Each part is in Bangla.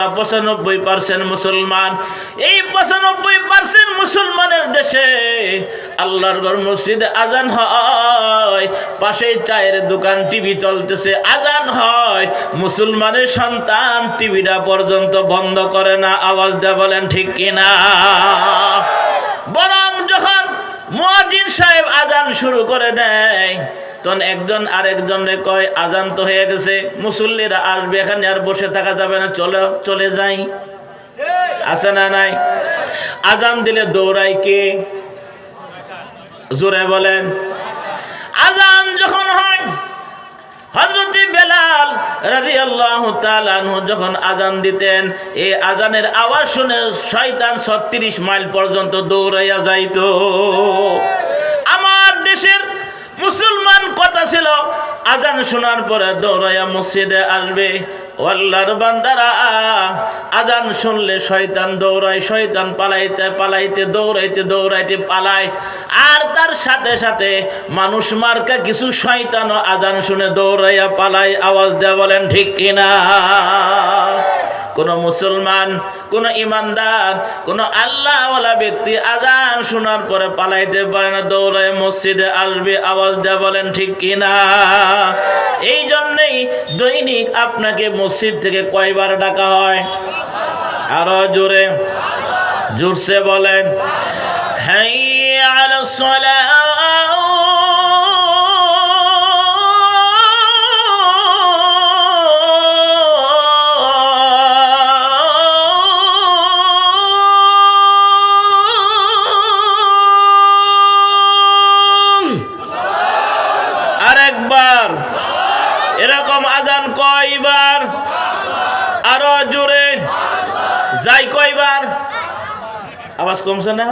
95% মুসলমান। এই 95% মুসলমানের দেশে আল্লাহর ঘর মসজিদে আজান হয়, পাশেই চায়ের দোকান, টিভি চলতেছে, আজান হয়, মুসলমানের সন্তান টিভিটা পর্যন্ত বন্ধ করে না। আওয়াজ দিয়ে বলেন ঠিক কিনা? বরং যখন মুয়াজ্জিন সাহেব আজান শুরু করে দেয়, তখন একজন আরেকজনরে কয় আজান তো হয়ে গেছে, মুসল্লিরা আসবে, এখানে আর বসে থাকা যাবে না, চলে যাই। আছে না নাই? আজান দিলে দৌড়াই কে? জোরে বলেন। আজান যখন হয়, হযরত বেলাল রাদিয়াল্লাহু তাআলা আনহু যখন আজান দিতেন, এই আজানের আওয়াজ শুনে শয়তান 36 মাইল পর্যন্ত দৌড়াইয়া যাইতো। আমার দেশের মুসলমান কথা ছিল আজান শোনার পরে দৌড়াইয়া মসজিদে আসবে। আল্লাহর বান্দারা, আজান শুনলে শয়তান দৌড়ায়, শয়তান পালাইতে পালাইতে দৌড়াইতে পালায়। আর তার সাথে সাথে মানুষ মার্কা কিছু শয়তানও আজান শুনে দৌড়াইয়া পালায়। আওয়াজ দেয়া বলেন ঠিক কিনা? কোন মুসলমান, কোন ইমানদার, কোন আল্লাহওয়ালা ব্যক্তি আজান শোনার পরে পালাইতে পারে না, দৌড়ায় মসজিদে আসবে। আওয়াজ দেয়া বলেন ঠিক কিনা? এই জন্যই দৈনিক আপনাকে মসজিদ থেকে কয়বার ডাকা হয়? আরো জোরে, জোরসে বলেন। হাইয়া আলাস সালাহ। আরেকবার এরকম আজান কয়বার? আরো জোরে, যাই কয়বার? আওয়াজ কমছে না?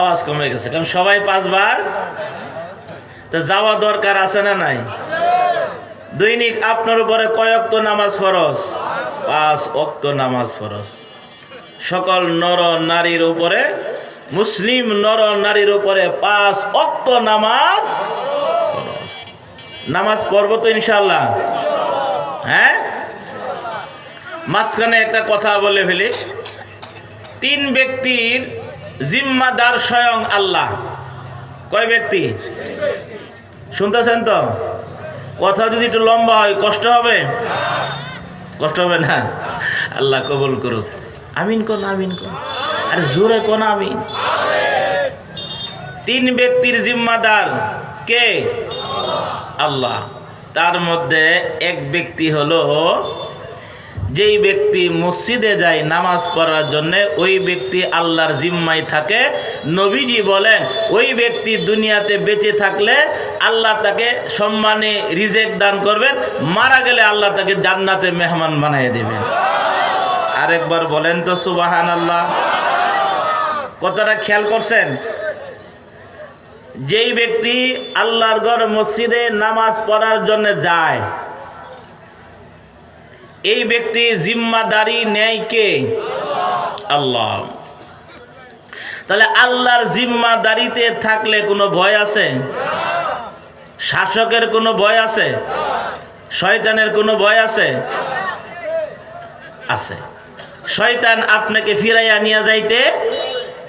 আওয়াজ কমে গেছে, কারণ সবাই 5 বার তো যাওয়া দরকার আছে না নাই? দৈনিক আপনার উপরে কয় ওয়াক্ত নামাজ ফরজ? 5 ওয়াক্ত নামাজ ফরজ। সকল নর নারীর উপরে, মুসলিম নর নারীর উপরে 5 ওয়াক্ত নামাজ ফরজ। নামাজ পড়ব তো ইনশাআল্লাহ? হ্যাঁ। মাঝখানে একটা কথা বলে ফেলি। 3 ব্যক্তির জিম্মাদার স্বয়ং আল্লাহ। কয় ব্যক্তি? শুনতেছেন তো? কথা যদি একটু লম্বা হয় কষ্ট হবে? কষ্ট হবে না? আল্লাহ কবুল করুক। আমিন কোন, আমিন কোন, আরে জোরে কোন আমিন। 3 ব্যক্তির জিম্মাদার কে? আল্লাহ। তার মধ্যে এক ব্যক্তি হলো, যেই ব্যক্তি মসজিদে যায় নামাজ পড়ার জন্য, ওই ব্যক্তি আল্লাহর জিম্মায় থাকে। নবীজি বলেন, ওই ব্যক্তি দুনিয়াতে বেঁচে থাকলে আল্লাহ তাকে সম্মানে রিজেক দান করবেন, মারা গেলে আল্লাহ তাকে জান্নাতে মেহমান বানিয়ে দেবেন। আরেকবার বলেন তো সুবহানাল্লাহ। কথাটা খেয়াল করছেন? যেই ব্যক্তি আল্লাহর ঘর মসজিদে নামাজ পড়ার জন্য যায়, এই ব্যক্তি জিম্মাদারি নেয় কে? আল্লাহ। তাহলে আল্লাহর জিম্মাদারিতে থাকলে কোনো ভয় আছে? শাসকের কোনো ভয় আছে? শয়তানের কোনো ভয় আছে? আছে। শয়তান আপনাকে ফিরাইয়া নিয়ে যাইতে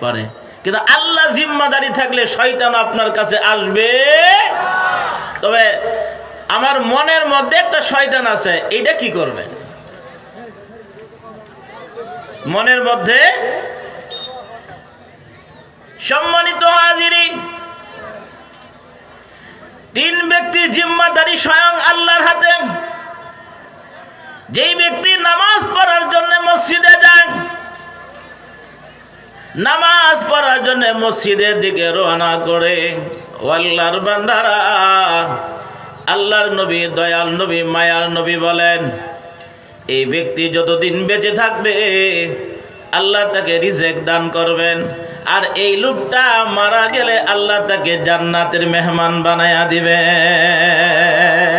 পারে, কিন্তু আল্লাহ জিম্মাদারি থাকলে শয়তান আপনার কাছে আসবে। তবে আমার মনের মধ্যে একটা শয়তান আছে, এইটা কি করবেন? মনের মধ্যে। সম্মানিত হাজিরিন, 3 ব্যক্তির জিম্মাদারি স্বয়ং আল্লাহর হাতে। যেই ব্যক্তি নামাজ পড়ার জন্য মসজিদে যায়, নামাজ পড়ার জন্য মসজিদের দিকে রওনা করে, আল্লাহর বান্দারা, আল্লাহর নবী, দয়াল নবী, মায়ার নবী বলেন, এই ব্যক্তি যতদিন বেঁচে থাকবে আল্লাহ তাকে রিজেক দান করবেন, আর এই লোকটা মারা গেলে আল্লাহ তাকে জান্নাতের মেহমান বানায়া দিবেন।